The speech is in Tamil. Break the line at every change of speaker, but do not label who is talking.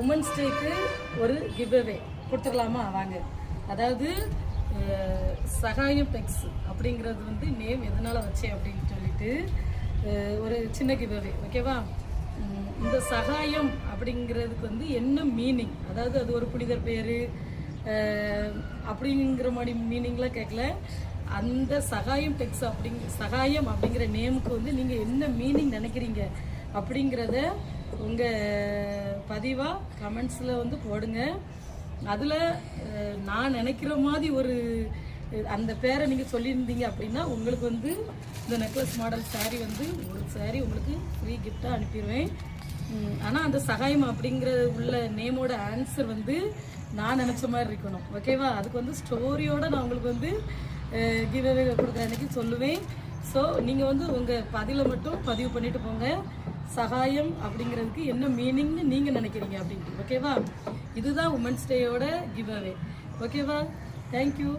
உமன்ஸ் டேக்கு ஒரு கிவ்அவே கொடுத்துடலாமா? வாங்க. அதாவது சகாயம் டெக்ஸ் அப்படிங்கிறது வந்து நேம் எதனால் வச்சேன் அப்படின்னு சொல்லிட்டு ஒரு சின்ன கிவ்அவே, ஓகேவா? இந்த சகாயம் அப்படிங்கிறதுக்கு வந்து என்ன மீனிங், அதாவது அது ஒரு புனிதர் பேர் அப்படிங்கிற மாதிரி மீனிங்லாம் கேட்கல. அந்த சகாயம் டெக்ஸ் சகாயம் அப்படிங்கிற நேமுக்கு வந்து நீங்கள் என்ன மீனிங் நினைக்கிறீங்க அப்படிங்கிறத உங்கள் பதிவாக கமெண்ட்ஸில் வந்து போடுங்க. அதில் நான் நினைக்கிற மாதிரி ஒரு அந்த பேரை நீங்கள் சொல்லியிருந்தீங்க அப்படின்னா உங்களுக்கு வந்து இந்த நெக்லஸ் மாடல் சாரீ வந்து ஒரு சாரீ உங்களுக்கு ஃப்ரீ கிஃப்டாக அனுப்பிடுவேன். ஆனால் அந்த சகாயம் அப்படிங்கிற உள்ள நேமோட ஆன்சர் வந்து நான் நினச்ச மாதிரி இருக்கணும், ஓகேவா? அதுக்கு வந்து ஸ்டோரியோடு நான் உங்களுக்கு வந்து கிவ்அவே கொடுக்குற அன்றைக்கி சொல்லுவேன். ஸோ நீங்கள் வந்து உங்கள் மட்டும் பதிவு பண்ணிட்டு போங்க, சகாயம் அப்படிங்கிறதுக்கு என்ன மீனிங்னு நீங்கள் நினைக்கிறீங்க அப்படின்ட்டு, ஓகேவா? இதுதான் உமன்ஸ் டேயோட கிவ்அவே, ஓகேவா? தேங்க்யூ.